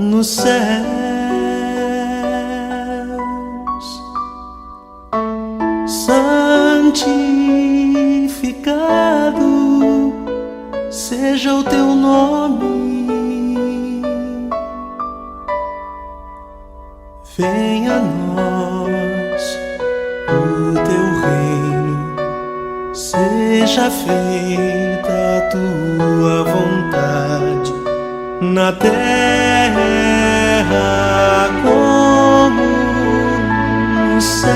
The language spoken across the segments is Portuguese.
nos céus. Santificado seja o teu nome. Venha a nós o teu reino, seja feita a tua vontade, na terra como nos céus.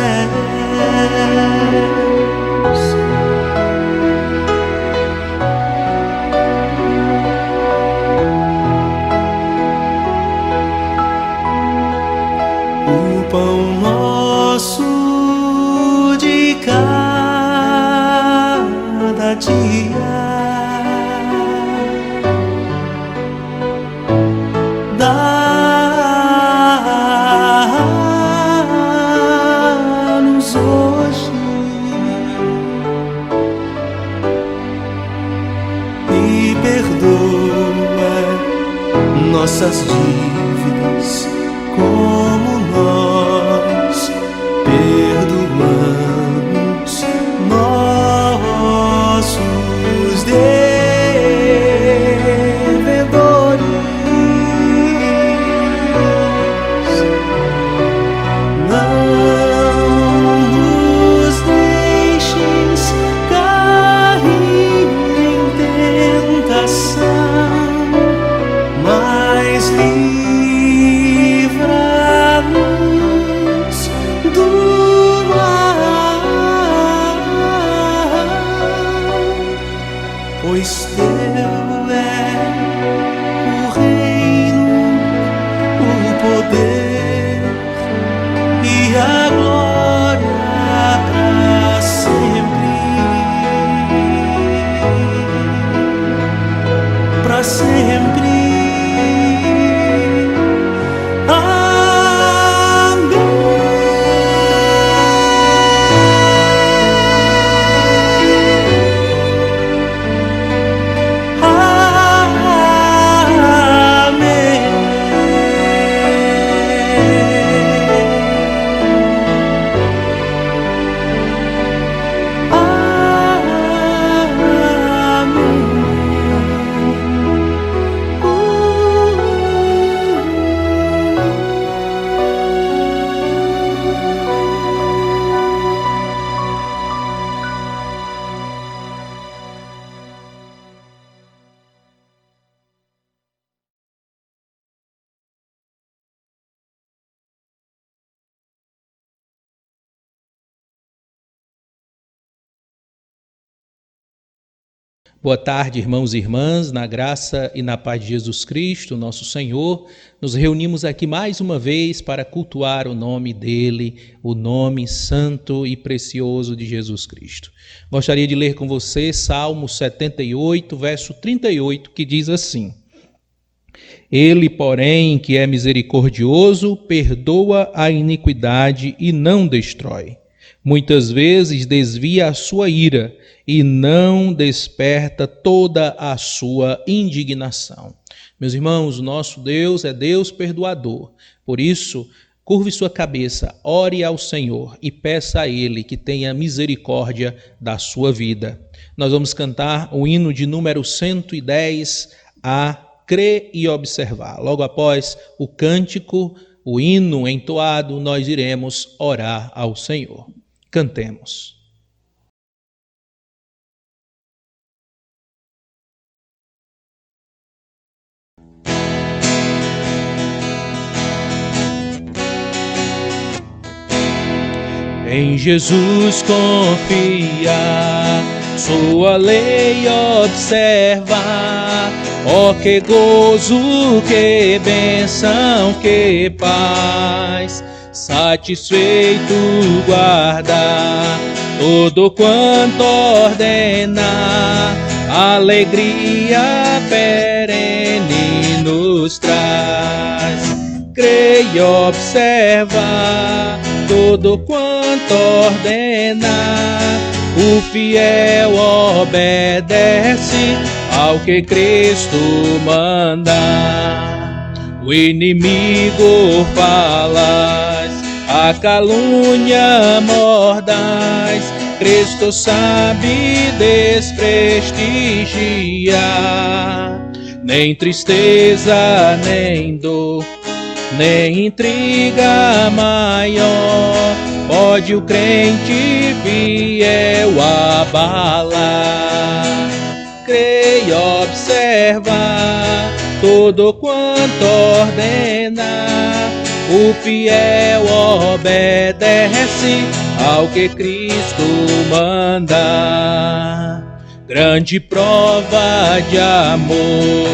O pão nosso de cada dia dá-nos hoje e perdoa nossas dívidas, como nós perdoamos nossos devedores. Não nos deixes cair em tentação, mas livra-nos do mal, pois teu é o reino, o poder e a glória para sempre, para sempre. Boa tarde, irmãos e irmãs, na graça e na paz de Jesus Cristo, nosso Senhor. Nos reunimos aqui mais uma vez para cultuar o nome dele, o nome santo e precioso de Jesus Cristo. Gostaria de ler com você Salmo 78, verso 38, que diz assim: Ele, porém, que é misericordioso, perdoa a iniquidade e não destrói. Muitas vezes desvia a sua ira e não desperta toda a sua indignação. Meus irmãos, nosso Deus é Deus perdoador. Por isso, curve sua cabeça, ore ao Senhor e peça a Ele que tenha misericórdia da sua vida. Nós vamos cantar o hino de número 110, a Crer e Observar. Logo após o cântico, o hino entoado, nós iremos orar ao Senhor. Cantemos. Em Jesus confia, sua lei observa. Oh, que gozo, que bênção, que paz. Satisfeito guarda tudo quanto ordena, alegria perene nos traz. Crê e observa tudo quanto ordena, o fiel obedece ao que Cristo manda. o inimigo falas, a calúnia mordaz, Cristo sabe desprestigiar. Nem tristeza, nem dor, nem intriga maior pode o crente fiel abalar. Creia e observa tudo quanto ordena, o fiel obedece ao que Cristo manda. Grande prova de amor,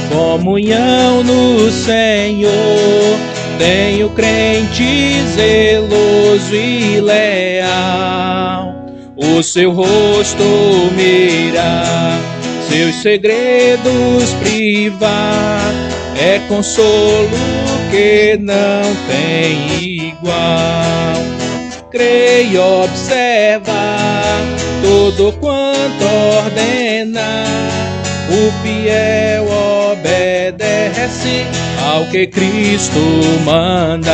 comunhão no Senhor, tem o crente zeloso e leal. O seu rosto mirar, seus segredos privar, é consolo que não tem igual. Creia e observa tudo quanto ordena, o fiel obedece ao que Cristo manda.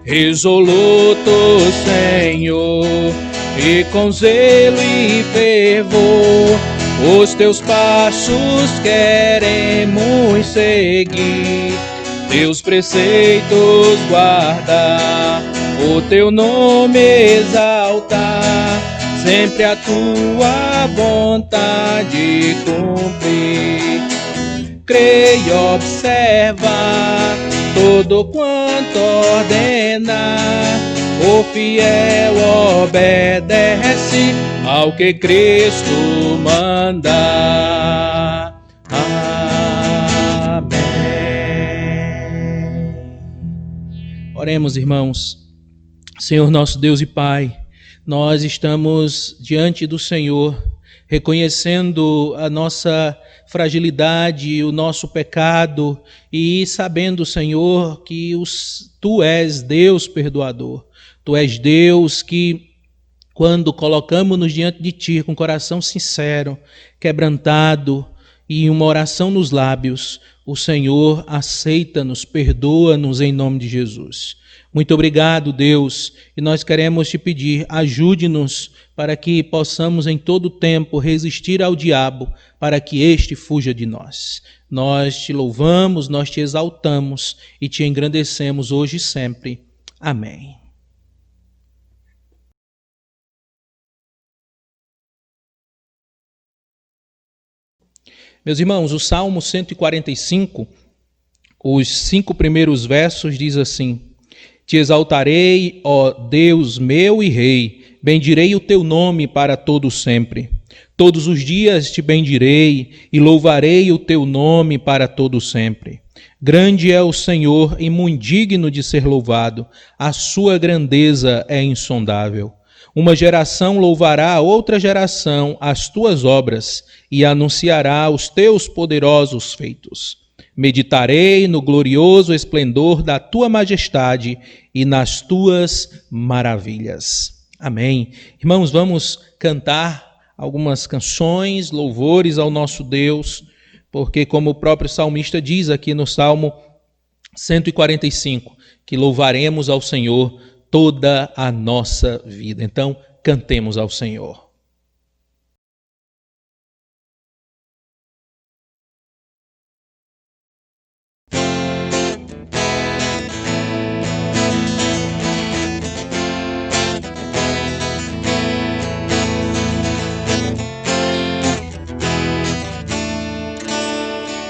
Resoluto, Senhor, e com zelo e fervor, os teus passos queremos seguir, teus preceitos guardar, o teu nome exaltar, sempre a tua vontade cumprir. Creia e observa tudo quanto ordena, o fiel obedece ao que Cristo manda. Amém. Oremos, irmãos. Senhor nosso Deus e Pai, nós estamos diante do Senhor, reconhecendo a nossa fragilidade, o nosso pecado e sabendo, Senhor, que Tu és Deus perdoador. Tu és Deus que, quando colocamos-nos diante de Ti com coração sincero, quebrantado e uma oração nos lábios, o Senhor aceita-nos, perdoa-nos em nome de Jesus. Muito obrigado, Deus, e nós queremos te pedir, ajude-nos para que possamos em todo tempo resistir ao diabo, para que este fuja de nós. Nós te louvamos, nós te exaltamos e te engrandecemos hoje e sempre. Amém. Meus irmãos, o Salmo 145, os 5 primeiros versos diz assim: Te exaltarei, ó Deus meu e Rei, bendirei o teu nome para todo sempre. Todos os dias te bendirei e louvarei o teu nome para todo sempre. Grande é o Senhor e muito digno de ser louvado, a sua grandeza é insondável. Uma geração louvará a outra geração as tuas obras e anunciará os teus poderosos feitos. Meditarei no glorioso esplendor da tua majestade e nas tuas maravilhas. Amém. Irmãos, vamos cantar algumas canções, louvores ao nosso Deus, porque como o próprio salmista diz aqui no Salmo 145, que louvaremos ao Senhor toda a nossa vida. Então, cantemos ao Senhor.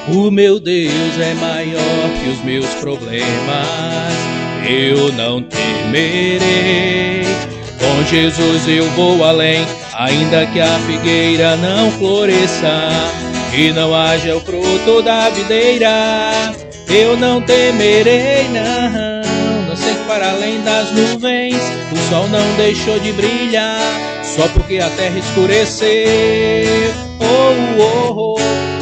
O meu Deus é maior que os meus problemas, eu não temerei. Com Jesus eu vou além, ainda que a figueira não floresça e não haja o fruto da videira. Eu não temerei, não sei que para além das nuvens o sol não deixou de brilhar, só porque a terra escureceu.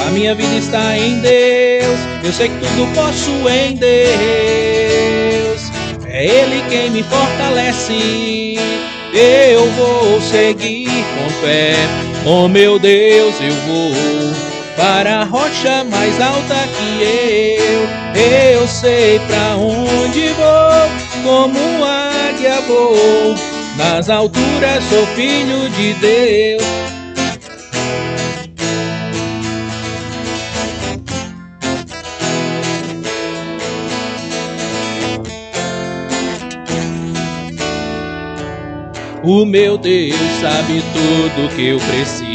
A minha vida está em Deus, eu sei que tudo posso em Deus. É Ele quem me fortalece, eu vou seguir com fé. Oh meu Deus, eu vou para a rocha mais alta que eu sei pra onde vou, como águia vou, nas alturas sou filho de Deus. O meu Deus sabe tudo que eu preciso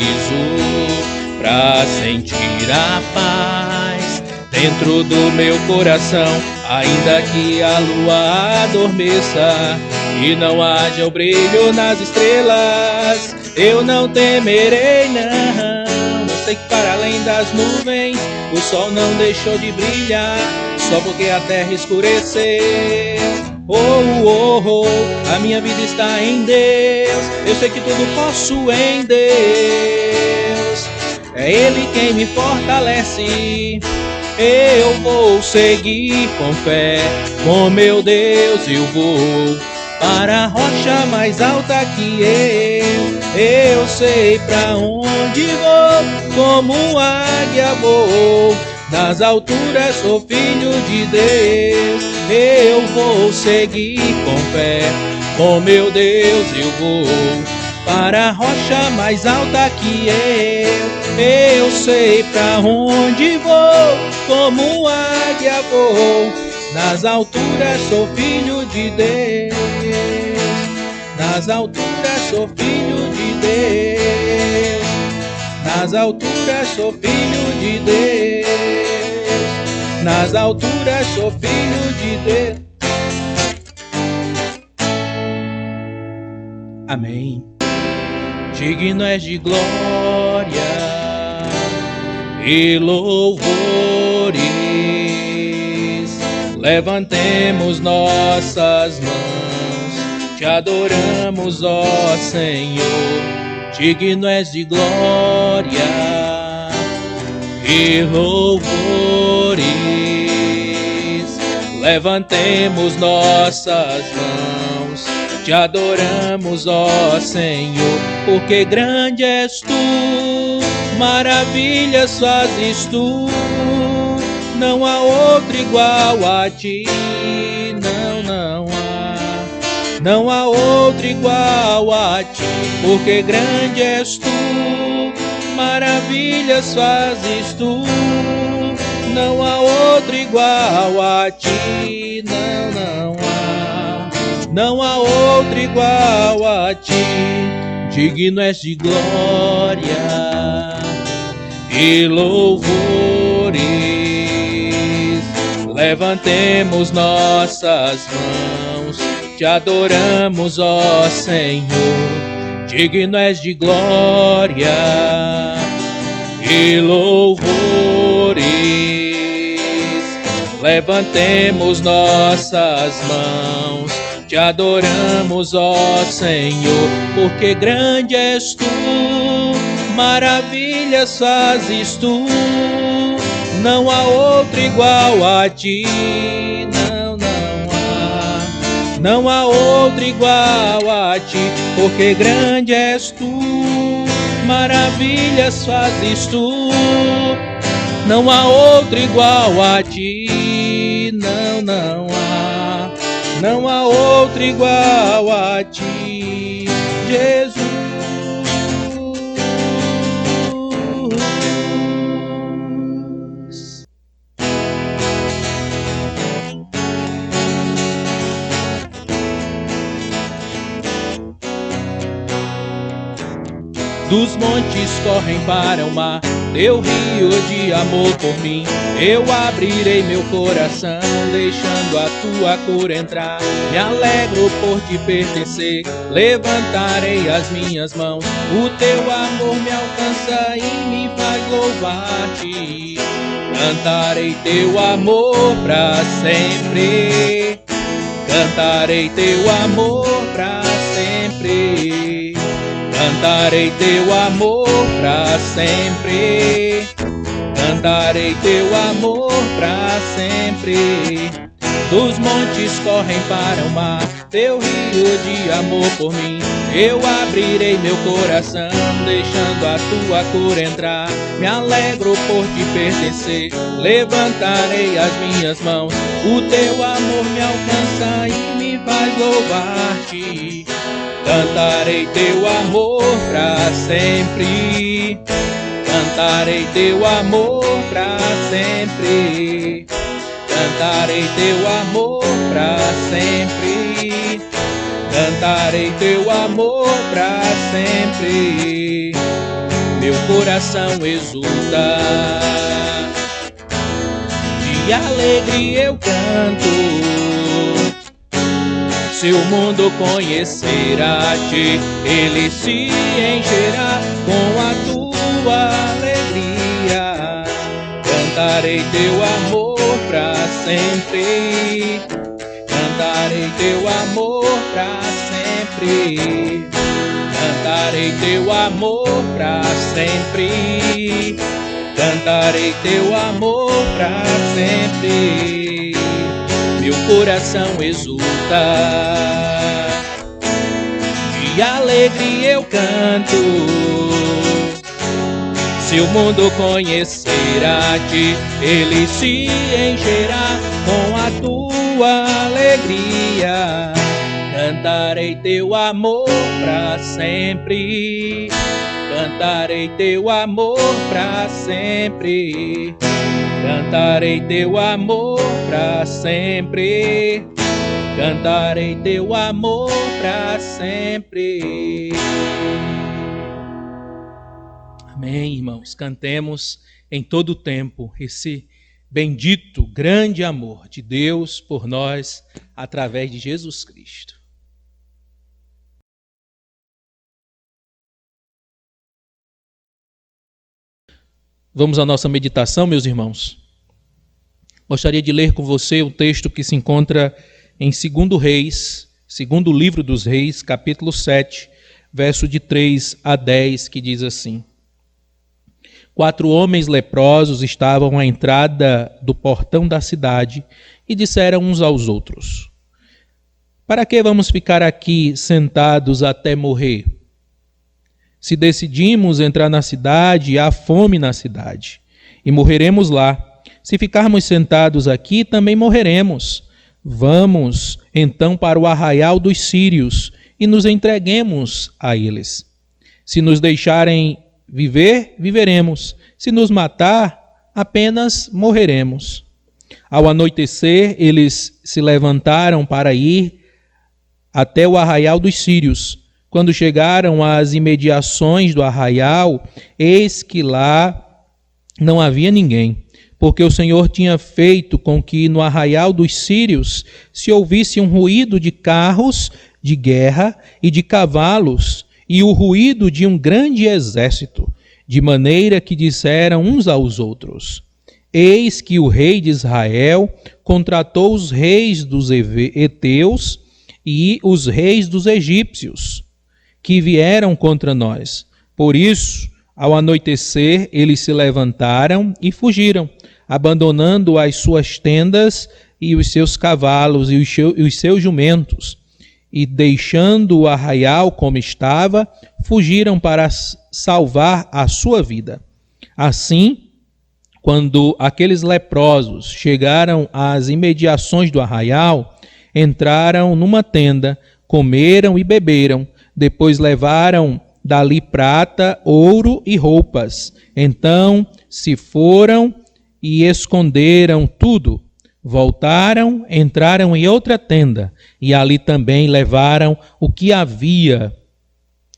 pra sentir a paz dentro do meu coração, ainda que a lua adormeça e não haja o brilho nas estrelas, eu não temerei não. Eu sei que para além das nuvens o sol não deixou de brilhar, só porque a terra escureceu. Oh, oh, oh, a minha vida está em Deus, eu sei que tudo posso em Deus, é Ele quem me fortalece. Eu vou seguir com fé, com meu Deus eu vou para a rocha mais alta que eu sei pra onde vou, como águia vou, nas alturas sou filho de Deus. Eu vou seguir com fé, com meu Deus eu vou para a rocha mais alta que eu sei pra onde vou, como águia vou, nas alturas sou filho de Deus, nas alturas sou filho de Deus, nas alturas sou filho de Deus, nas alturas sou filho de Deus. Amém. Digno és de glória e louvores, levantemos nossas mãos, te adoramos, ó Senhor. Digno és de glória e louvores, levantemos nossas mãos, te adoramos, ó Senhor, porque grande és tu, maravilhas fazes tu, não há outro igual a ti, não há outro igual a ti, porque grande és tu, maravilhas fazes tu, não há outro igual a ti, não há outro igual a ti. Digno és de glória e louvores, levantemos nossas mãos, te adoramos, ó Senhor. Digno és de glória e louvores, levantemos nossas mãos, te adoramos, ó Senhor, porque grande és tu, maravilhas fazes tu, não há outro igual a ti, não há outro igual a ti, porque grande és tu, maravilhas fazes tu, não há outro igual a ti, não há outro igual a ti, Jesus. Dos montes correm para o mar, teu rio de amor por mim. Eu abrirei meu coração, deixando a tua cor entrar. Me alegro por te pertencer, levantarei as minhas mãos. O teu amor me alcança e me faz louvar-te. Cantarei teu amor pra sempre, cantarei teu amor pra sempre. Cantarei teu amor pra sempre, cantarei teu amor pra sempre. dos montes correm para o mar, teu rio de amor por mim. Eu abrirei meu coração, deixando a tua cura entrar. Me alegro por te pertencer, levantarei as minhas mãos. O teu amor me alcança e me faz louvar-te. Cantarei teu amor pra sempre. Cantarei teu amor pra sempre. Cantarei teu amor pra sempre. Cantarei teu amor pra sempre. Meu coração exulta, de alegria eu canto. Se o mundo conhecer a ti, ele se encherá com a tua alegria. Cantarei teu amor pra sempre. Cantarei teu amor pra sempre. Cantarei teu amor pra sempre. Cantarei teu amor pra sempre. Meu coração exulta, de alegria eu canto. Se o mundo conhecer a ti, ele se encherá com a tua alegria. Cantarei teu amor pra sempre. Cantarei teu amor pra sempre. Cantarei teu amor pra sempre. Cantarei teu amor pra sempre. Amém, irmãos. Cantemos em todo o tempo esse bendito, grande amor de Deus por nós através de Jesus Cristo. Vamos à nossa meditação, meus irmãos. Gostaria de ler com você o texto que se encontra em 2 Reis, segundo livro dos Reis, capítulo 7, verso de 3 a 10, que diz assim: 4 homens leprosos estavam à entrada do portão da cidade e disseram uns aos outros: para que vamos ficar aqui sentados até morrer? Se decidimos entrar na cidade, há fome na cidade, e morreremos lá. Se ficarmos sentados aqui, também morreremos. Vamos, então, para o arraial dos sírios e nos entreguemos a eles. Se nos deixarem viver, viveremos. Se nos matar, apenas morreremos. Ao anoitecer, eles se levantaram para ir até o arraial dos sírios. Quando chegaram às imediações do arraial, eis que lá não havia ninguém, porque o Senhor tinha feito com que no arraial dos sírios se ouvisse um ruído de carros de guerra e de cavalos, e o ruído de um grande exército, de maneira que disseram uns aos outros: eis que o rei de Israel contratou os reis dos heteus e os reis dos egípcios, que vieram contra nós. Por isso, ao anoitecer, eles se levantaram e fugiram, abandonando as suas tendas e os seus cavalos e os seus jumentos, e deixando o arraial como estava, fugiram para salvar a sua vida. Assim, quando aqueles leprosos chegaram às imediações do arraial, entraram numa tenda, comeram e beberam, depois levaram dali prata, ouro e roupas. Então se foram e esconderam tudo. Voltaram, entraram em outra tenda, e ali também levaram o que havia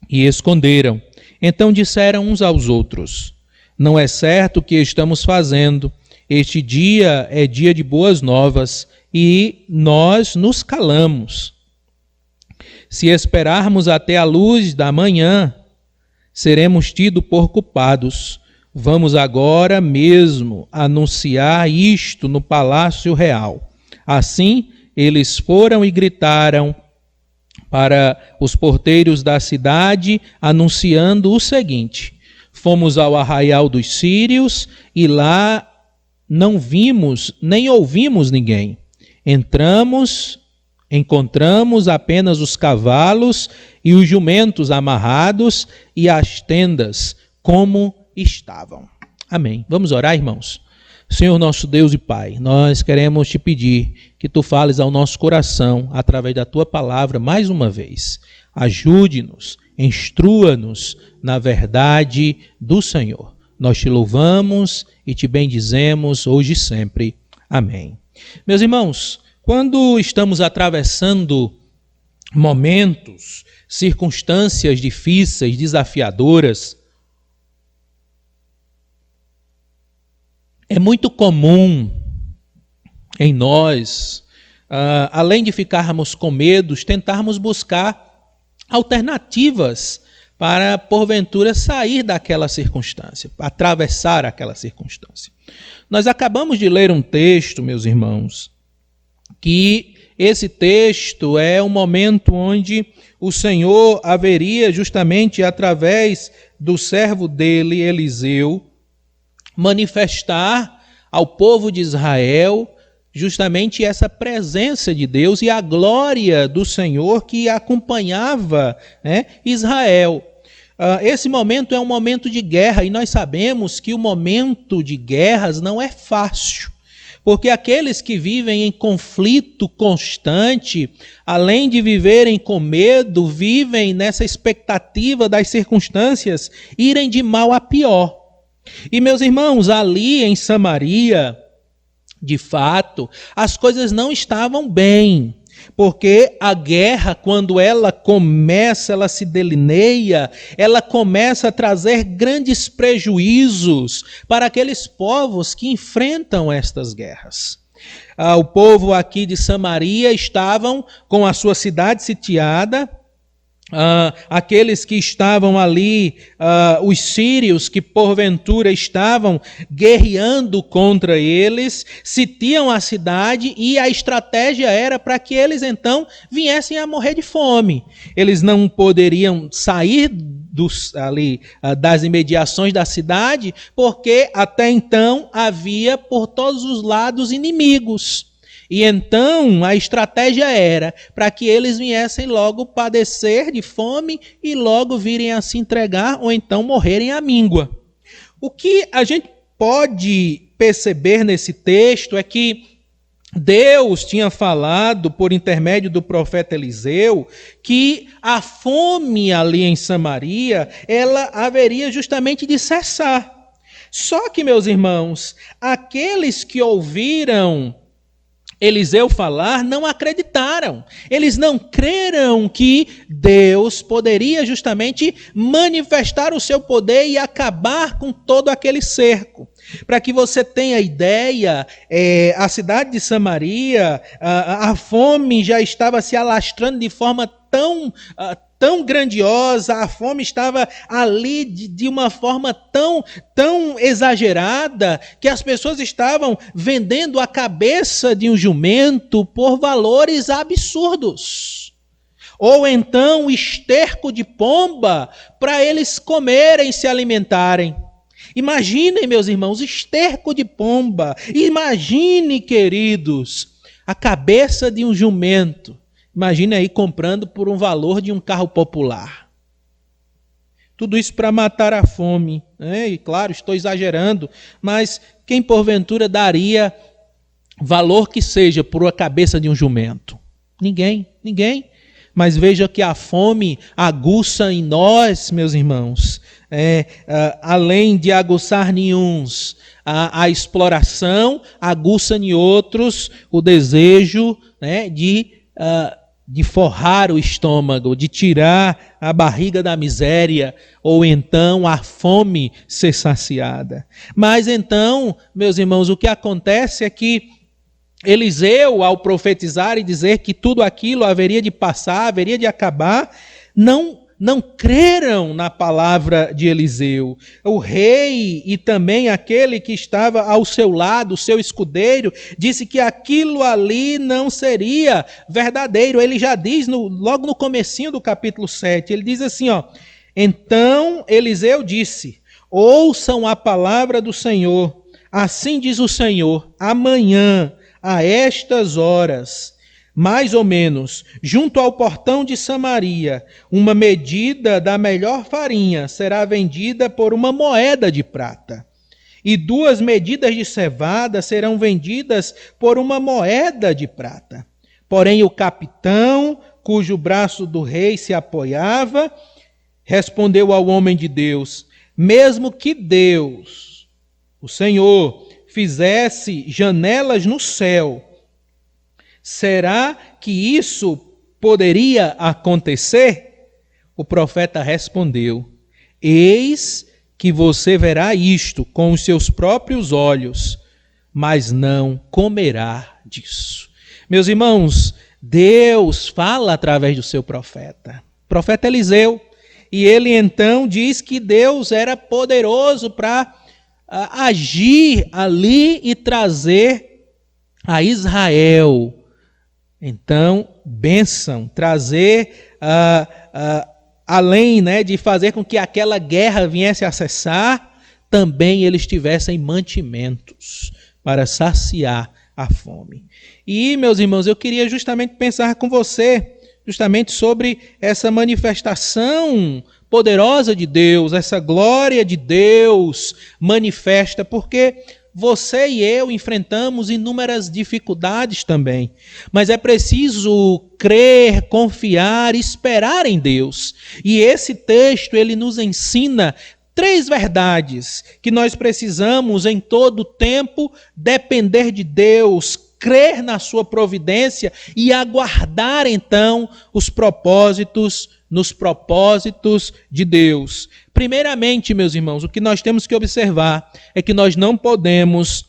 e esconderam. Então disseram uns aos outros: não é certo o que estamos fazendo. Este dia é dia de boas novas, e nós nos calamos. Se esperarmos até a luz da manhã, seremos tidos por culpados. Vamos agora mesmo anunciar isto no palácio real. Assim, eles foram e gritaram para os porteiros da cidade, anunciando o seguinte: fomos ao arraial dos sírios e lá não vimos nem ouvimos ninguém. encontramos apenas os cavalos e os jumentos amarrados e as tendas como estavam. Amém. Vamos orar, irmãos? Senhor nosso Deus e Pai, nós queremos te pedir que tu fales ao nosso coração através da tua palavra mais uma vez. Ajude-nos, instrua-nos na verdade do Senhor. Nós te louvamos e te bendizemos hoje e sempre. Amém. Meus irmãos, quando estamos atravessando momentos, circunstâncias difíceis, desafiadoras, é muito comum em nós, além de ficarmos com medos, tentarmos buscar alternativas para, porventura, sair daquela circunstância, atravessar aquela circunstância. Nós acabamos de ler um texto, meus irmãos, que esse texto é um momento onde o Senhor haveria, justamente através do servo dele, Eliseu, manifestar ao povo de Israel justamente essa presença de Deus e a glória do Senhor que acompanhava, Israel. Esse momento é um momento de guerra e nós sabemos que o momento de guerras não é fácil, porque aqueles que vivem em conflito constante, além de viverem com medo, vivem nessa expectativa das circunstâncias irem de mal a pior. E meus irmãos, ali em Samaria, de fato, as coisas não estavam bem, porque a guerra, quando ela começa, ela se delineia, ela começa a trazer grandes prejuízos para aqueles povos que enfrentam estas guerras. O povo aqui de Samaria estavam com a sua cidade sitiada. Aqueles que estavam ali, os sírios que porventura estavam guerreando contra eles, sitiam a cidade e a estratégia era para que eles então viessem a morrer de fome. Eles não poderiam sair das imediações da cidade, porque até então havia por todos os lados inimigos. E então a estratégia era para que eles viessem logo padecer de fome e logo virem a se entregar ou então morrerem à míngua. O que a gente pode perceber nesse texto é que Deus tinha falado por intermédio do profeta Eliseu que a fome ali em Samaria, ela haveria justamente de cessar. Só que, meus irmãos, aqueles que ouviram Eliseu falar não acreditaram. Eles não creram que Deus poderia justamente manifestar o seu poder e acabar com todo aquele cerco. Para que você tenha ideia, a cidade de Samaria, a fome já estava se alastrando de forma tão grandiosa, a fome estava ali de uma forma tão exagerada, que as pessoas estavam vendendo a cabeça de um jumento por valores absurdos. Ou então o esterco de pomba para eles comerem, se alimentarem. Imaginem, meus irmãos, esterco de pomba. Imagine, queridos, a cabeça de um jumento. Imagine aí comprando por um valor de um carro popular. Tudo isso para matar a fome. E claro, estou exagerando, mas quem porventura daria valor que seja por a cabeça de um jumento? Ninguém. Mas veja que a fome aguça em nós, meus irmãos, além de aguçar em uns a exploração, aguça em outros o desejo de forrar o estômago, de tirar a barriga da miséria, ou então a fome ser saciada. Mas então, meus irmãos, o que acontece é que Eliseu, ao profetizar e dizer que tudo aquilo haveria de passar, haveria de acabar, não creram na palavra de Eliseu. O rei e também aquele que estava ao seu lado, o seu escudeiro, disse que aquilo ali não seria verdadeiro. Ele já diz logo no comecinho do capítulo 7, ele diz assim, então Eliseu disse, ouçam a palavra do Senhor, assim diz o Senhor, amanhã, a estas horas, mais ou menos, junto ao portão de Samaria, uma medida da melhor farinha será vendida por uma moeda de prata, e 2 medidas de cevada serão vendidas por uma moeda de prata. Porém, o capitão, cujo braço do rei se apoiava, respondeu ao homem de Deus: mesmo que Deus, o Senhor, fizesse janelas no céu, será que isso poderia acontecer? O profeta respondeu: eis que você verá isto com os seus próprios olhos, mas não comerá disso. Meus irmãos, Deus fala através do seu profeta, profeta Eliseu, e ele então diz que Deus era poderoso para agir ali e trazer a Israel, então, bênção, trazer, além, né, de fazer com que aquela guerra viesse a cessar, também eles tivessem mantimentos para saciar a fome. E, meus irmãos, eu queria justamente pensar com você, justamente sobre essa manifestação poderosa de Deus, essa glória de Deus manifesta, porque você e eu enfrentamos inúmeras dificuldades também, mas é preciso crer, confiar, esperar em Deus. E esse texto, ele nos ensina 3 verdades que nós precisamos em todo tempo depender de Deus, crer na sua providência e aguardar então nos propósitos de Deus. Primeiramente, meus irmãos, o que nós temos que observar é que nós não podemos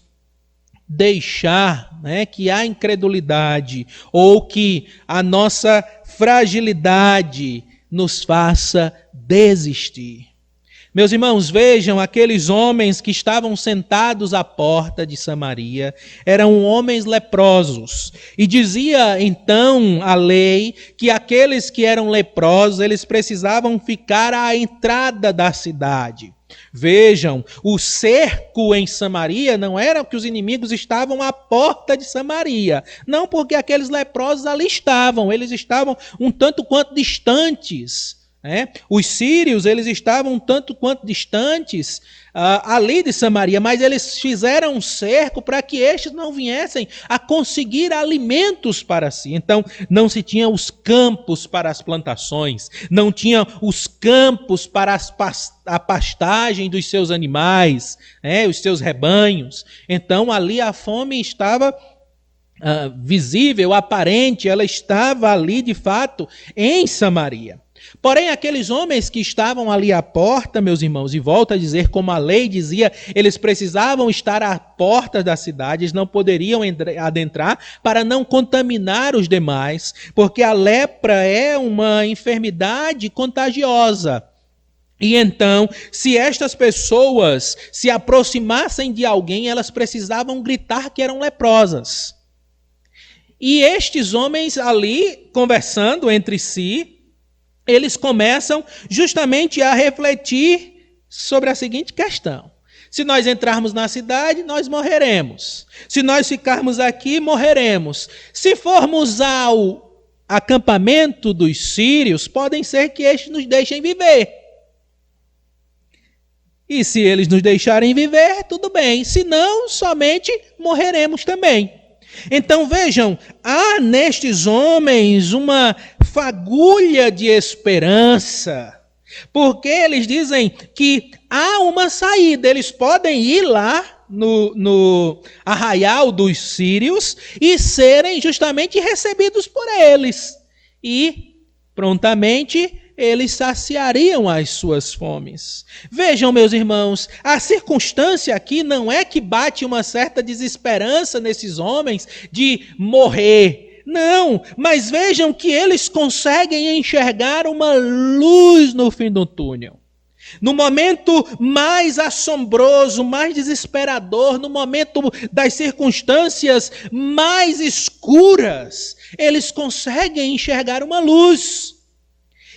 deixar, né, que a incredulidade ou que a nossa fragilidade nos faça desistir. Meus irmãos, vejam, aqueles homens que estavam sentados à porta de Samaria eram homens leprosos. E dizia então a lei que aqueles que eram leprosos, eles precisavam ficar à entrada da cidade. Vejam, o cerco em Samaria não era que os inimigos estavam à porta de Samaria. Não, porque aqueles leprosos ali estavam, eles estavam um tanto quanto distantes. Os sírios, eles estavam um tanto quanto distantes ali de Samaria, mas eles fizeram um cerco para que estes não viessem a conseguir alimentos para si. Então, não se tinha os campos para as plantações, não tinha os campos para a pastagem dos seus animais, os seus rebanhos. Então, ali a fome estava visível, aparente, ela estava ali de fato em Samaria. Porém, aqueles homens que estavam ali à porta, meus irmãos, e volto a dizer, como a lei dizia, eles precisavam estar à porta da cidade, eles não poderiam adentrar para não contaminar os demais, porque a lepra é uma enfermidade contagiosa. E então, se estas pessoas se aproximassem de alguém, elas precisavam gritar que eram leprosas. E estes homens ali, conversando entre si, eles começam justamente a refletir sobre a seguinte questão: se nós entrarmos na cidade, nós morreremos. Se nós ficarmos aqui, morreremos. Se formos ao acampamento dos sírios, podem ser que estes nos deixem viver. E se eles nos deixarem viver, tudo bem. Se não, somente morreremos também. Então vejam, há nestes homens uma fagulha de esperança, porque eles dizem que há uma saída, eles podem ir lá no arraial dos sírios e serem justamente recebidos por eles, e prontamente eles saciariam as suas fomes. Vejam, meus irmãos, a circunstância aqui não é que bate uma certa desesperança nesses homens de morrer. Não, mas vejam que eles conseguem enxergar uma luz no fim do túnel. No momento mais assombroso, mais desesperador, no momento das circunstâncias mais escuras, eles conseguem enxergar uma luz.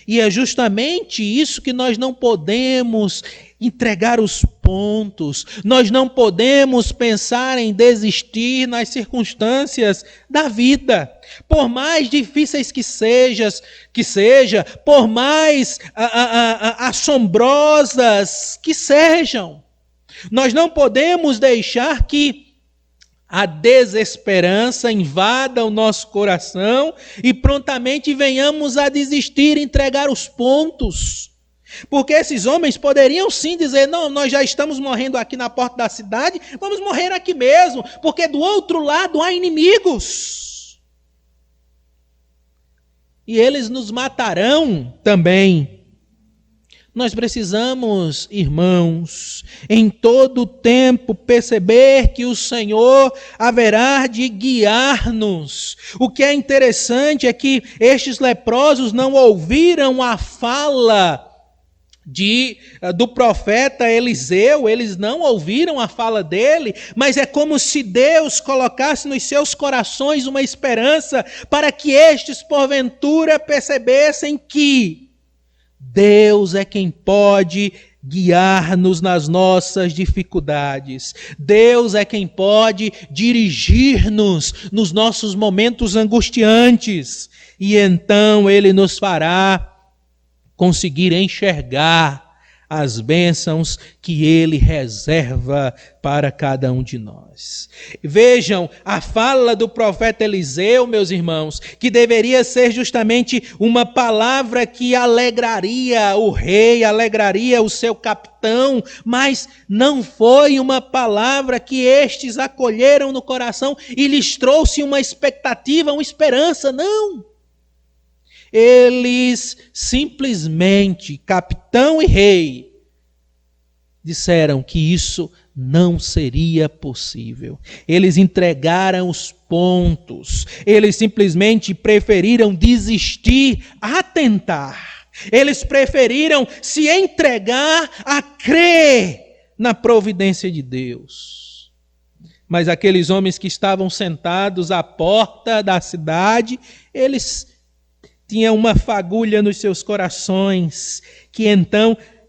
E é justamente isso que nós não podemos entregar os pontos. Nós não podemos pensar em desistir nas circunstâncias da vida. Por mais difíceis que seja, por mais assombrosas que sejam. Nós não podemos deixar que a desesperança invada o nosso coração e prontamente venhamos a desistir, entregar os pontos. Porque esses homens poderiam sim dizer, não, nós já estamos morrendo aqui na porta da cidade, vamos morrer aqui mesmo, porque do outro lado há inimigos. E eles nos matarão também. Nós precisamos, irmãos, em todo o tempo perceber que o Senhor haverá de guiar-nos. O que é interessante é que estes leprosos não ouviram a fala do profeta Eliseu, eles não ouviram a fala dele, mas é como se Deus colocasse nos seus corações uma esperança para que estes porventura percebessem que Deus é quem pode guiar-nos nas nossas dificuldades. Deus é quem pode dirigir-nos nos nossos momentos angustiantes. E então Ele nos fará conseguir enxergar as bênçãos que Ele reserva para cada um de nós. Vejam, a fala do profeta Eliseu, meus irmãos, que deveria ser justamente uma palavra que alegraria o rei, alegraria o seu capitão, mas não foi uma palavra que estes acolheram no coração e lhes trouxe uma expectativa, uma esperança, não. Eles simplesmente, capitão e rei, disseram que isso não seria possível. Eles entregaram os pontos. Eles simplesmente preferiram desistir a tentar. Eles preferiram se entregar a crer na providência de Deus. Mas aqueles homens que estavam sentados à porta da cidade, eles tinha uma fagulha nos seus corações,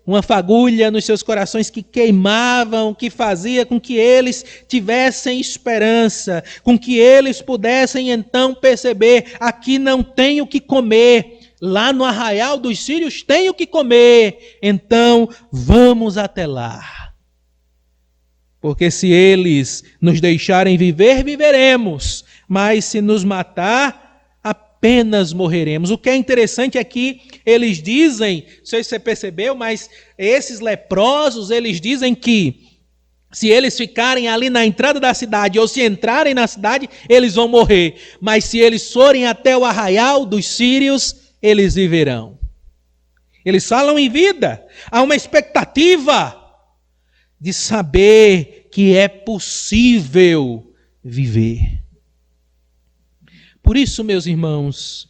uma fagulha nos seus corações que queimavam, que fazia com que eles tivessem esperança, com que eles pudessem então perceber, aqui não tenho o que comer, lá no arraial dos sírios tenho o que comer, então vamos até lá. Porque se eles nos deixarem viver, viveremos, mas se nos matar, apenas morreremos. O que é interessante é que eles dizem, não sei se você percebeu, mas esses leprosos, eles dizem que se eles ficarem ali na entrada da cidade ou se entrarem na cidade, eles vão morrer. Mas se eles forem até o arraial dos sírios, eles viverão. Eles falam em vida. Há uma expectativa de saber que é possível viver. Por isso, meus irmãos,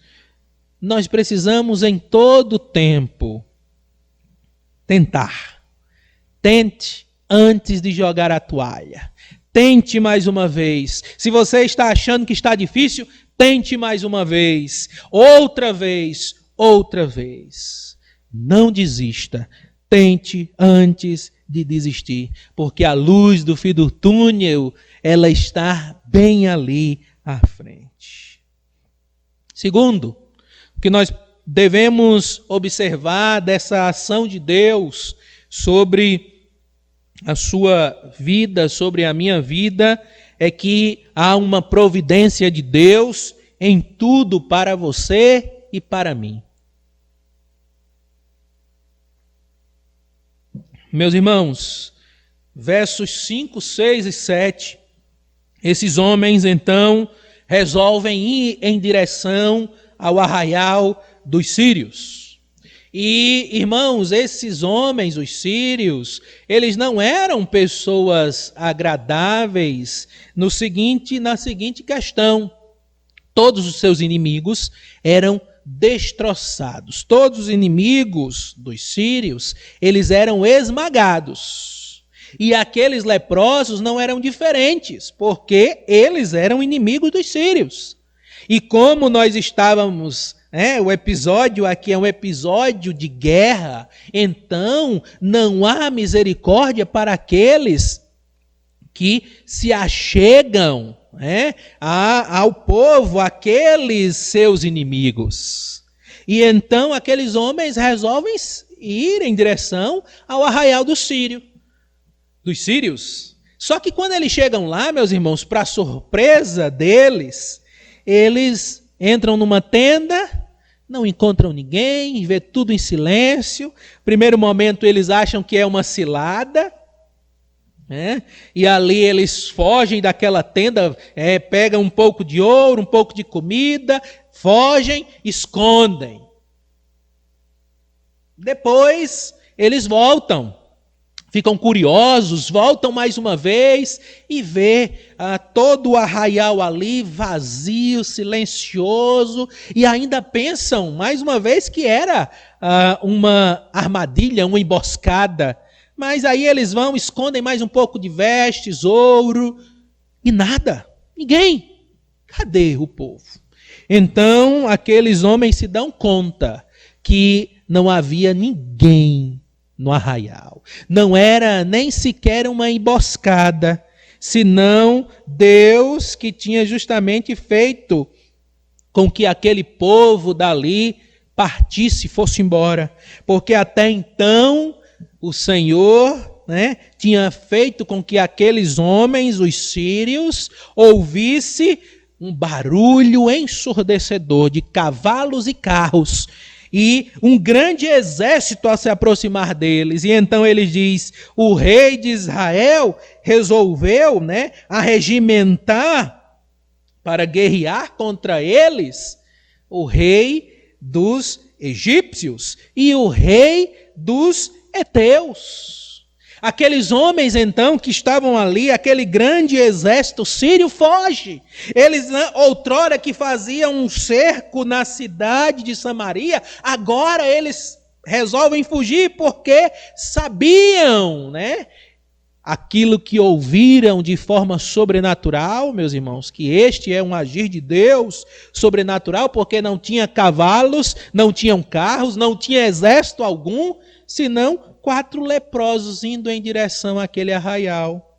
nós precisamos em todo tempo tentar. Tente antes de jogar a toalha. Tente mais uma vez. Se você está achando que está difícil, tente mais uma vez. Outra vez, outra vez. Não desista. Tente antes de desistir. Porque a luz do fim do túnel, ela está bem ali à frente. Segundo, o que nós devemos observar dessa ação de Deus sobre a sua vida, sobre a minha vida, é que há uma providência de Deus em tudo para você e para mim. Meus irmãos, versos 5, 6 e 7, esses homens então resolvem ir em direção ao arraial dos sírios. E, irmãos, esses homens, os sírios, eles não eram pessoas agradáveis na seguinte questão. Todos os seus inimigos eram destroçados. Todos os inimigos dos sírios, eles eram esmagados. E aqueles leprosos não eram diferentes, porque eles eram inimigos dos sírios. E como nós estávamos O episódio aqui é um episódio de guerra, então não há misericórdia para aqueles que se achegam ao povo, aqueles seus inimigos. E então aqueles homens resolvem ir em direção ao arraial dos sírios. Só que quando eles chegam lá, meus irmãos, para surpresa deles, eles entram numa tenda, não encontram ninguém, vê tudo em silêncio. Primeiro momento eles acham que é uma cilada, e ali eles fogem daquela tenda, pegam um pouco de ouro, um pouco de comida, fogem, escondem. Depois eles voltam. Ficam curiosos, voltam mais uma vez e vê todo o arraial ali vazio, silencioso, e ainda pensam mais uma vez que era uma armadilha, uma emboscada. Mas aí eles vão, escondem mais um pouco de vestes, ouro, e nada, ninguém. Cadê o povo? Então aqueles homens se dão conta que não havia ninguém no arraial. Não era nem sequer uma emboscada, senão Deus que tinha justamente feito com que aquele povo dali partisse, fosse embora. Porque até então o Senhor tinha feito com que aqueles homens, os sírios, ouvissem um barulho ensurdecedor de cavalos e carros, e um grande exército a se aproximar deles. E então ele diz, o rei de Israel resolveu arregimentar para guerrear contra eles o rei dos egípcios e o rei dos heteus. Aqueles homens, então, que estavam ali, aquele grande exército sírio, foge. Eles, outrora que faziam um cerco na cidade de Samaria, agora eles resolvem fugir porque sabiam, aquilo que ouviram de forma sobrenatural, meus irmãos, que este é um agir de Deus sobrenatural, porque não tinha cavalos, não tinham carros, não tinha exército algum, senão 4 leprosos indo em direção àquele arraial.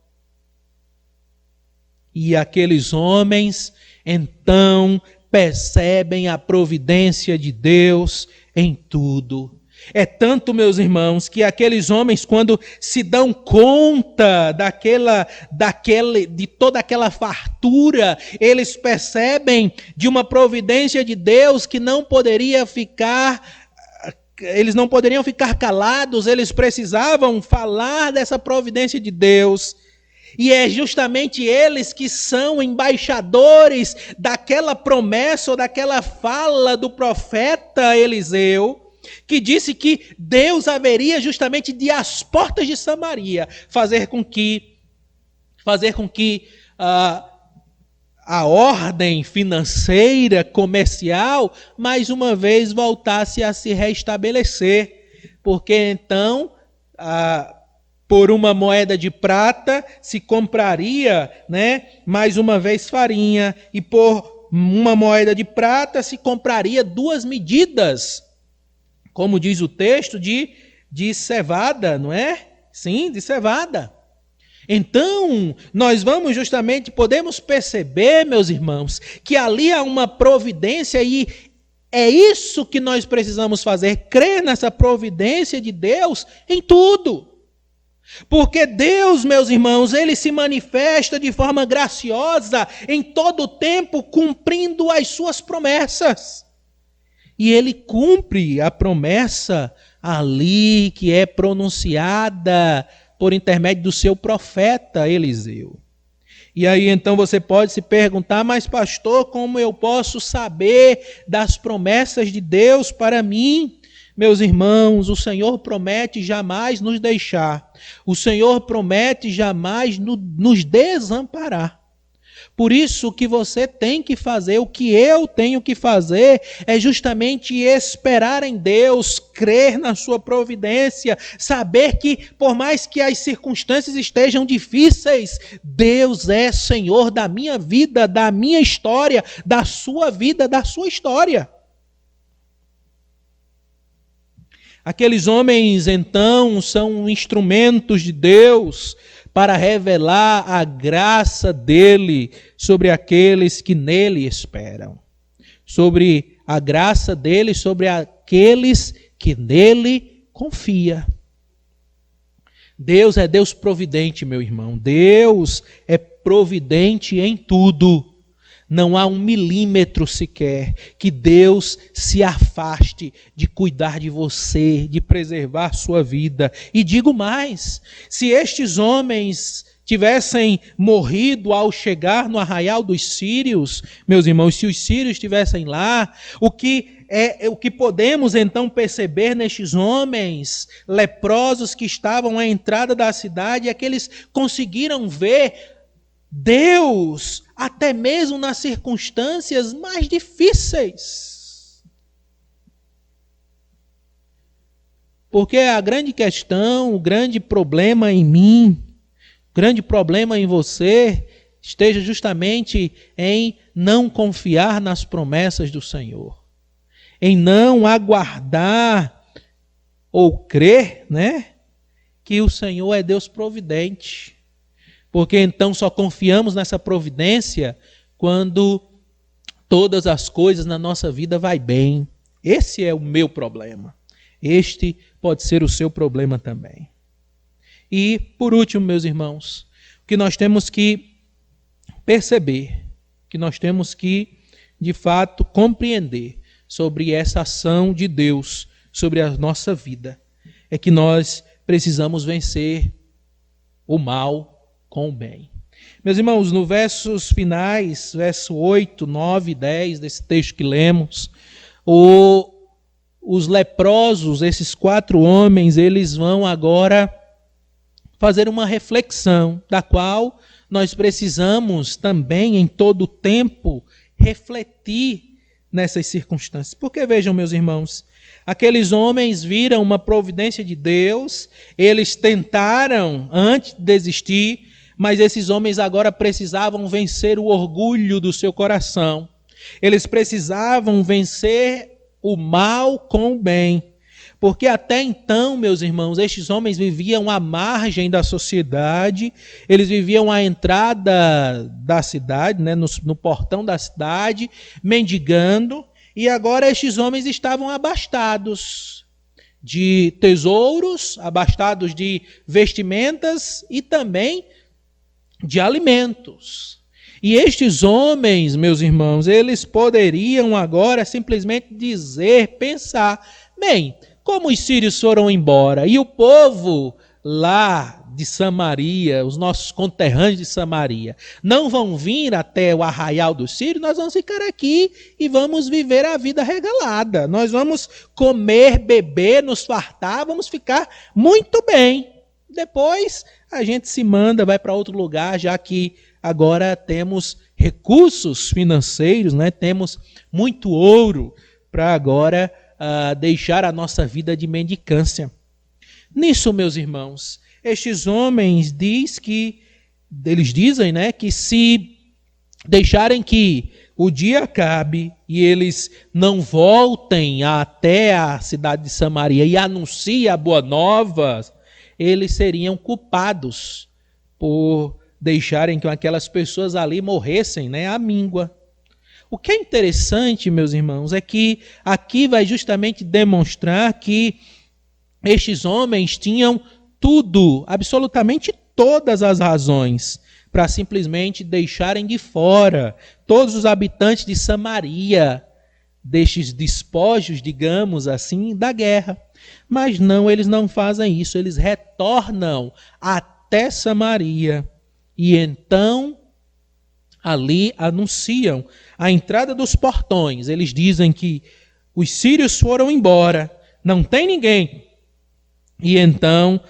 E aqueles homens, então, percebem a providência de Deus em tudo. É tanto, meus irmãos, que aqueles homens, quando se dão conta de toda aquela fartura, eles percebem de uma providência de Deus que eles não poderiam ficar calados, eles precisavam falar dessa providência de Deus. E é justamente eles que são embaixadores daquela promessa ou daquela fala do profeta Eliseu, que disse que Deus haveria justamente de às portas de Samaria fazer com que a ordem financeira, comercial, mais uma vez voltasse a se restabelecer. Porque então, por uma moeda de prata, se compraria, mais uma vez farinha, e por uma moeda de prata se compraria 2 medidas, como diz o texto, de cevada, não é? Sim, de cevada. Então, nós podemos perceber, meus irmãos, que ali há uma providência e é isso que nós precisamos fazer, crer nessa providência de Deus em tudo. Porque Deus, meus irmãos, Ele se manifesta de forma graciosa em todo o tempo, cumprindo as suas promessas. E Ele cumpre a promessa ali que é pronunciada por intermédio do seu profeta Eliseu. E aí então você pode se perguntar, mas pastor, como eu posso saber das promessas de Deus para mim? Meus irmãos, o Senhor promete jamais nos deixar. O Senhor promete jamais nos desamparar. Por isso, o que você tem que fazer, o que eu tenho que fazer, é justamente esperar em Deus, crer na sua providência, saber que, por mais que as circunstâncias estejam difíceis, Deus é Senhor da minha vida, da minha história, da sua vida, da sua história. Aqueles homens, então, são instrumentos de Deus para revelar a graça dele sobre aqueles que nele esperam. Sobre a graça dele sobre aqueles que nele confiam. Deus é Deus providente, meu irmão. Deus é providente em tudo. Não há 1 milímetro sequer que Deus se afaste de cuidar de você, de preservar sua vida. E digo mais, se estes homens tivessem morrido ao chegar no arraial dos sírios, meus irmãos, se os sírios estivessem lá, o que podemos então perceber nestes homens leprosos que estavam à entrada da cidade é que eles conseguiram ver Deus até mesmo nas circunstâncias mais difíceis. Porque a grande questão, o grande problema em mim, o grande problema em você, esteja justamente em não confiar nas promessas do Senhor. Em não aguardar ou crer, que o Senhor é Deus providente. Porque então só confiamos nessa providência quando todas as coisas na nossa vida vai bem. Esse é o meu problema. Este pode ser o seu problema também. E, por último, meus irmãos, o que nós temos que perceber, que nós temos que, de fato, compreender sobre essa ação de Deus sobre a nossa vida, é que nós precisamos vencer o mal com o bem. Meus irmãos, no versos finais, verso 8, 9 e 10 desse texto que lemos, os leprosos, esses 4 homens, eles vão agora fazer uma reflexão, da qual nós precisamos também, em todo o tempo, refletir nessas circunstâncias. Porque vejam, meus irmãos, aqueles homens viram uma providência de Deus, eles tentaram antes de desistir, mas esses homens agora precisavam vencer o orgulho do seu coração. Eles precisavam vencer o mal com o bem. Porque até então, meus irmãos, estes homens viviam à margem da sociedade, eles viviam à entrada da cidade, no portão da cidade, mendigando, e agora estes homens estavam abastados de tesouros, abastados de vestimentas e também de alimentos. E estes homens, meus irmãos, eles poderiam agora simplesmente pensar, bem, como os sírios foram embora e o povo lá de Samaria, os nossos conterrâneos de Samaria, não vão vir até o arraial dos sírios, nós vamos ficar aqui e vamos viver a vida regalada. Nós vamos comer, beber, nos fartar, vamos ficar muito bem. Depois a gente se manda, vai para outro lugar, já que agora temos recursos financeiros, temos muito ouro para agora deixar a nossa vida de mendicância. Nisso, meus irmãos, estes homens eles dizem que se deixarem que o dia acabe e eles não voltem até a cidade de Samaria e anunciem a boa nova, eles seriam culpados por deixarem que aquelas pessoas ali morressem à míngua. O que é interessante, meus irmãos, é que aqui vai justamente demonstrar que estes homens tinham tudo, absolutamente todas as razões, para simplesmente deixarem de fora todos os habitantes de Samaria, destes despojos, digamos assim, da guerra. Mas não, eles não fazem isso, eles retornam até Samaria e então ali anunciam a entrada dos portões. Eles dizem que os sírios foram embora, não tem ninguém. E então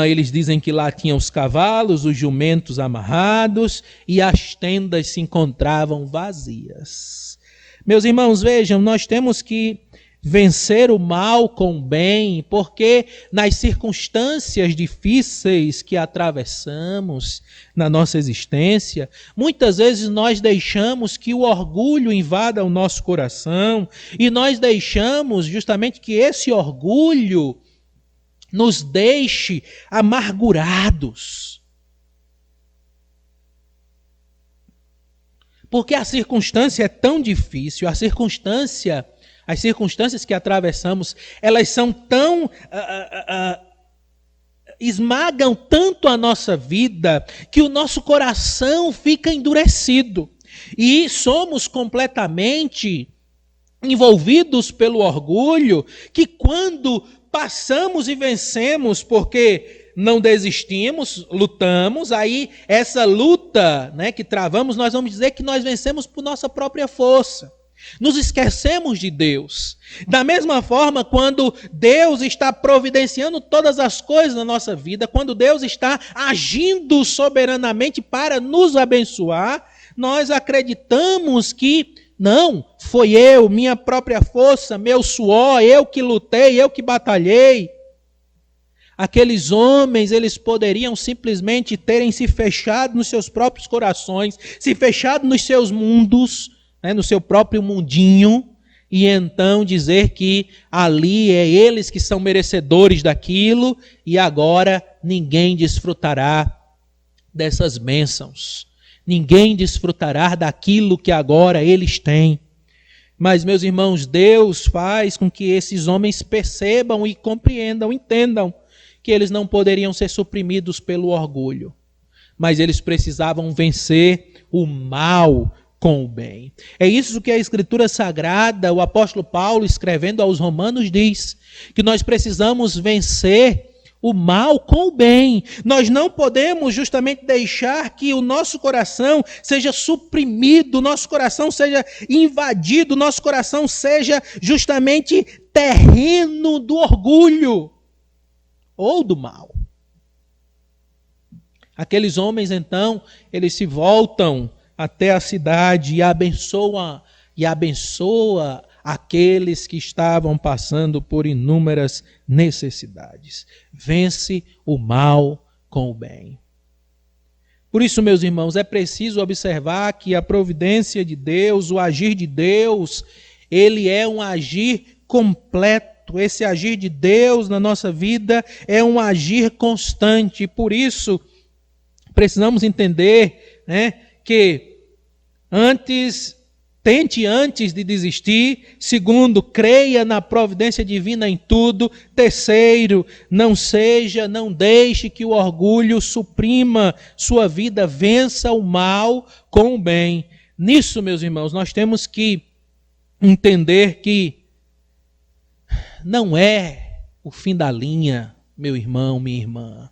eles dizem que lá tinham os cavalos, os jumentos amarrados e as tendas se encontravam vazias. Meus irmãos, vejam, nós temos que vencer o mal com o bem, porque nas circunstâncias difíceis que atravessamos na nossa existência, muitas vezes nós deixamos que o orgulho invada o nosso coração e nós deixamos justamente que esse orgulho nos deixe amargurados. Porque a circunstância é tão difícil, as circunstâncias que atravessamos, elas são tão... esmagam tanto a nossa vida, que o nosso coração fica endurecido. E somos completamente envolvidos pelo orgulho, que quando passamos e vencemos, porque não desistimos, lutamos, aí essa luta, né, que travamos, nós vamos dizer que nós vencemos por nossa própria força. Nos esquecemos de Deus. Da mesma forma, quando Deus está providenciando todas as coisas na nossa vida, quando Deus está agindo soberanamente para nos abençoar, nós acreditamos que não, foi eu, minha própria força, meu suor, eu que lutei, eu que batalhei. Aqueles homens, eles poderiam simplesmente terem se fechado nos seus próprios corações, se fechado nos seus mundos, né, no seu próprio mundinho, e então dizer que ali é eles que são merecedores daquilo, e agora ninguém desfrutará dessas bênçãos. Ninguém desfrutará daquilo que agora eles têm. Mas, meus irmãos, Deus faz com que esses homens percebam e compreendam, entendam, que eles não poderiam ser suprimidos pelo orgulho, mas eles precisavam vencer o mal com o bem. É isso que a Escritura Sagrada, o apóstolo Paulo, escrevendo aos Romanos, diz, que nós precisamos vencer o mal com o bem. Nós não podemos justamente deixar que o nosso coração seja suprimido, o nosso coração seja invadido, o nosso coração seja justamente terreno do orgulho ou do mal. Aqueles homens, então, eles se voltam até a cidade e abençoa aqueles que estavam passando por inúmeras necessidades. Vence o mal com o bem. Por isso, meus irmãos, é preciso observar que a providência de Deus, o agir de Deus, ele é um agir completo. Esse agir de Deus na nossa vida é um agir constante. Por isso, precisamos entender, né, que tente antes de desistir. Segundo, creia na providência divina em tudo. Terceiro, não deixe que o orgulho suprima sua vida, vença o mal com o bem. Nisso, meus irmãos, nós temos que entender que não é o fim da linha, meu irmão, minha irmã.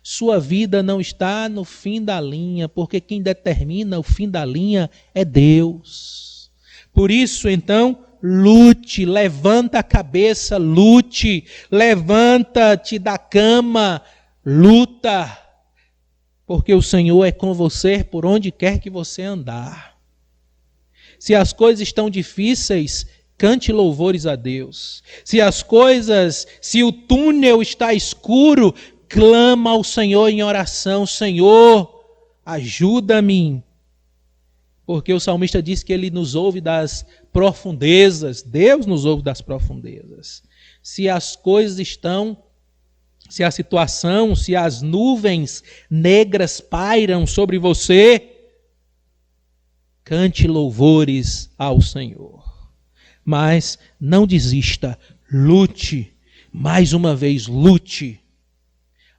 Sua vida não está no fim da linha, porque quem determina o fim da linha é Deus. Por isso, então, lute, levanta a cabeça, lute, levanta-te da cama, luta, porque o Senhor é com você por onde quer que você andar. Se as coisas estão difíceis, cante louvores a Deus. Se o túnel está escuro, clama ao Senhor em oração. Senhor, ajuda-me. Porque o salmista diz que ele nos ouve das profundezas. Deus nos ouve das profundezas. Se a situação, se as nuvens negras pairam sobre você, cante louvores ao Senhor. Mas não desista, lute, mais uma vez lute.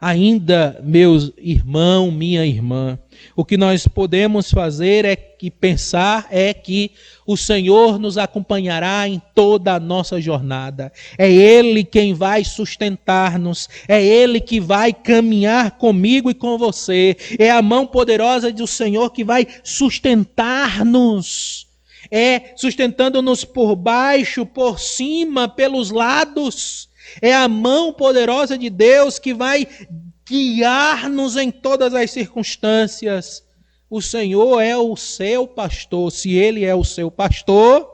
Ainda, meu irmão, minha irmã, o que nós podemos fazer pensar é que o Senhor nos acompanhará em toda a nossa jornada. É Ele quem vai sustentar-nos, é Ele que vai caminhar comigo e com você. É a mão poderosa do Senhor que vai sustentar-nos. É sustentando-nos por baixo, por cima, pelos lados. É a mão poderosa de Deus que vai guiar-nos em todas as circunstâncias. O Senhor é o seu pastor. Se Ele é o seu pastor,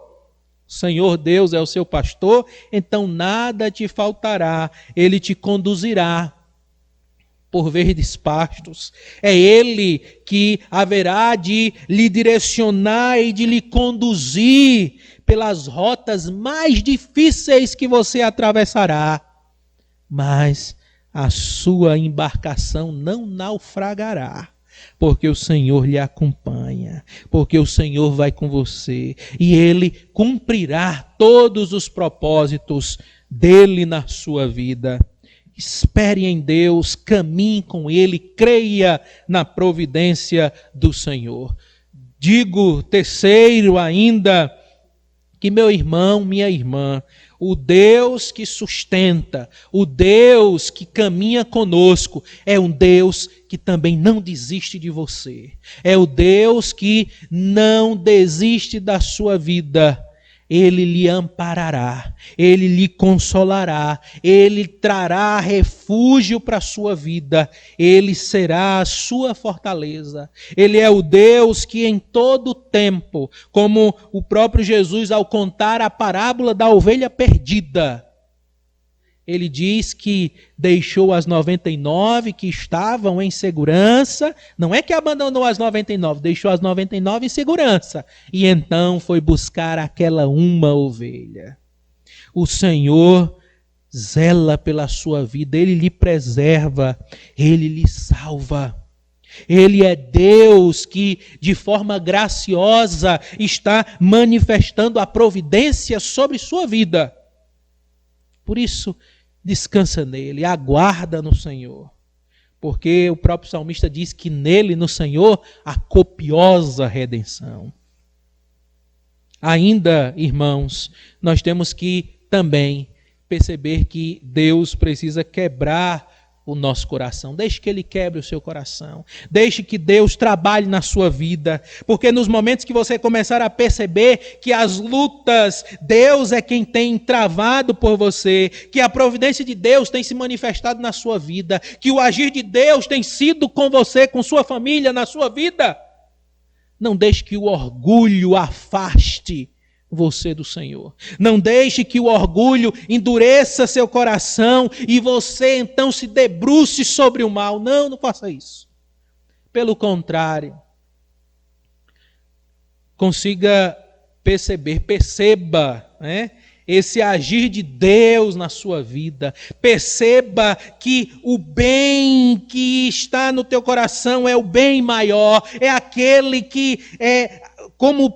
Senhor Deus é o seu pastor, então nada te faltará, Ele te conduzirá por verdes pastos. É Ele que haverá de lhe direcionar e de lhe conduzir pelas rotas mais difíceis que você atravessará. Mas a sua embarcação não naufragará, porque o Senhor lhe acompanha, porque o Senhor vai com você e Ele cumprirá todos os propósitos dele na sua vida. Espere em Deus, caminhe com Ele, creia na providência do Senhor. Digo, terceiro ainda, que meu irmão, minha irmã, o Deus que sustenta, o Deus que caminha conosco, é um Deus que também não desiste de você. É o Deus que não desiste da sua vida. Ele lhe amparará, Ele lhe consolará, Ele trará refúgio para a sua vida, Ele será a sua fortaleza. Ele é o Deus que em todo tempo, como o próprio Jesus ao contar a parábola da ovelha perdida, Ele diz que deixou as 99 que estavam em segurança. Não é que abandonou as 99, deixou as 99 em segurança. E então foi buscar aquela uma ovelha. O Senhor zela pela sua vida, Ele lhe preserva, Ele lhe salva. Ele é Deus que, de forma graciosa, está manifestando a providência sobre sua vida. Por isso, descansa nele, aguarda no Senhor. Porque o próprio salmista diz que nele, no Senhor, há copiosa redenção. Ainda, irmãos, nós temos que também perceber que Deus precisa quebrar o nosso coração. Deixe que Ele quebre o seu coração. Deixe que Deus trabalhe na sua vida. Porque nos momentos que você começar a perceber que as lutas, Deus é quem tem travado por você, que a providência de Deus tem se manifestado na sua vida, que o agir de Deus tem sido com você, com sua família, na sua vida, não deixe que o orgulho afaste você do Senhor. Não deixe que o orgulho endureça seu coração e você então se debruce sobre o mal. Não, não faça isso. Pelo contrário, perceba, né, esse agir de Deus na sua vida. Perceba que o bem que está no teu coração é o bem maior, é aquele que é, como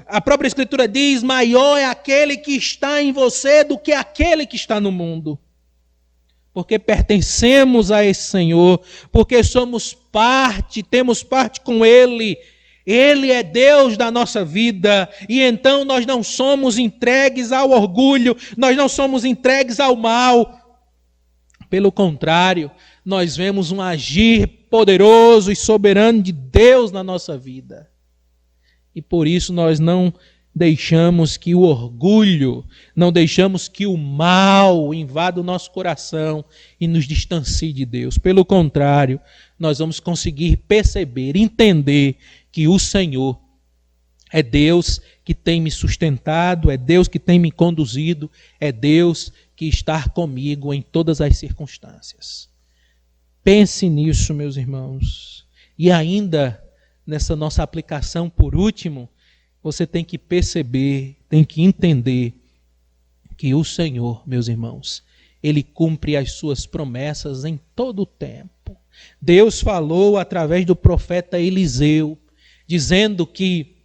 a própria Escritura diz, maior é aquele que está em você do que aquele que está no mundo. Porque pertencemos a esse Senhor, porque somos parte, temos parte com Ele. Ele é Deus da nossa vida, e então nós não somos entregues ao orgulho, nós não somos entregues ao mal. Pelo contrário, nós vemos um agir poderoso e soberano de Deus na nossa vida. E por isso nós não deixamos que o orgulho, não deixamos que o mal invada o nosso coração e nos distancie de Deus. Pelo contrário, nós vamos conseguir perceber, entender que o Senhor é Deus que tem me sustentado, é Deus que tem me conduzido, é Deus que está comigo em todas as circunstâncias. Pense nisso, meus irmãos. E ainda, nessa nossa aplicação, por último, você tem que perceber, tem que entender que o Senhor, meus irmãos, Ele cumpre as suas promessas em todo o tempo. Deus falou através do profeta Eliseu, dizendo que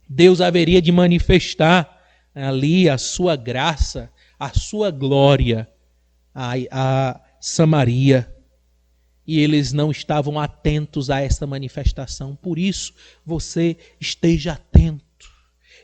Deus haveria de manifestar ali a sua graça, a sua glória a Samaria. E eles não estavam atentos a essa manifestação. Por isso, você esteja atento.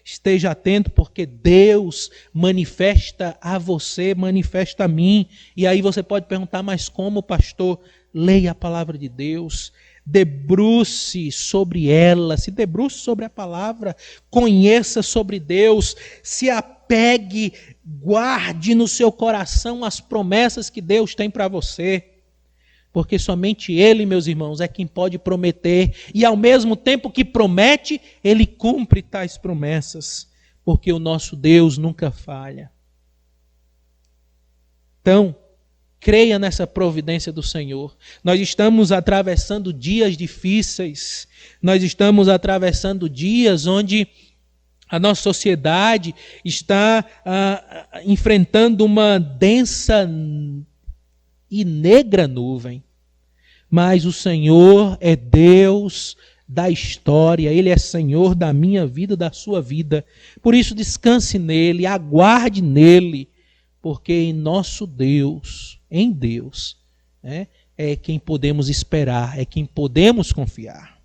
Esteja atento porque Deus manifesta a você, manifesta a mim. E aí você pode perguntar, mas como, pastor? Leia a palavra de Deus, debruce sobre ela, se debruce sobre a palavra, conheça sobre Deus, se apegue, guarde no seu coração as promessas que Deus tem para você. Porque somente Ele, meus irmãos, é quem pode prometer. E ao mesmo tempo que promete, Ele cumpre tais promessas. porque o nosso Deus nunca falha. Então, creia nessa providência do Senhor. Nós estamos atravessando dias difíceis, nós estamos atravessando dias onde a nossa sociedade está enfrentando uma densa e negra nuvem. Mas o Senhor é Deus da história, Ele é Senhor da minha vida, da sua vida. Por isso descanse nele, aguarde nele, porque em nosso Deus, em Deus, é quem podemos esperar, é quem podemos confiar.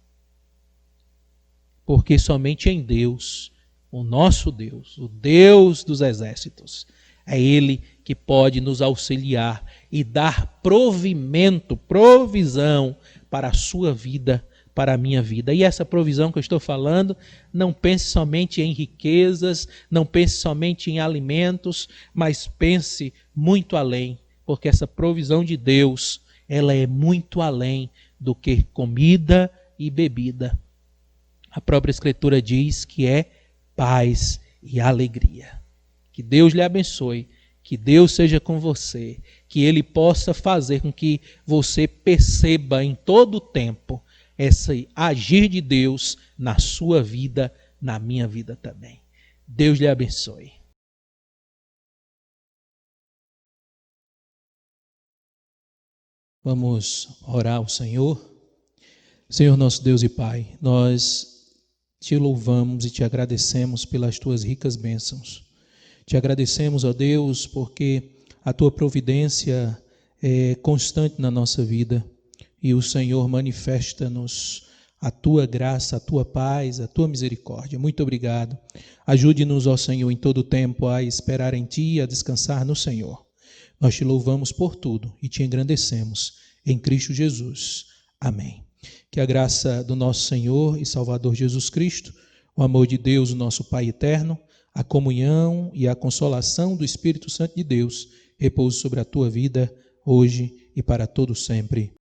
Porque somente em Deus, o nosso Deus, o Deus dos exércitos, é Ele que pode nos auxiliar e dar provimento, provisão para a sua vida, para a minha vida. E essa provisão que eu estou falando, não pense somente em riquezas, não pense somente em alimentos, mas pense muito além, porque essa provisão de Deus, ela é muito além do que comida e bebida. A própria Escritura diz que é paz e alegria. Que Deus lhe abençoe, que Deus seja com você, que Ele possa fazer com que você perceba em todo o tempo esse agir de Deus na sua vida, na minha vida também. Deus lhe abençoe. Vamos orar ao Senhor. Senhor nosso Deus e Pai, nós te louvamos e te agradecemos pelas tuas ricas bênçãos. Te agradecemos, ó Deus, porque a tua providência é constante na nossa vida e o Senhor manifesta-nos a tua graça, a tua paz, a tua misericórdia. Muito obrigado. Ajude-nos, ó Senhor, em todo o tempo a esperar em ti e a descansar no Senhor. Nós te louvamos por tudo e te engrandecemos em Cristo Jesus. Amém. Que a graça do nosso Senhor e Salvador Jesus Cristo, o amor de Deus, o nosso Pai eterno, a comunhão e a consolação do Espírito Santo de Deus repouse sobre a tua vida, hoje e para todo sempre.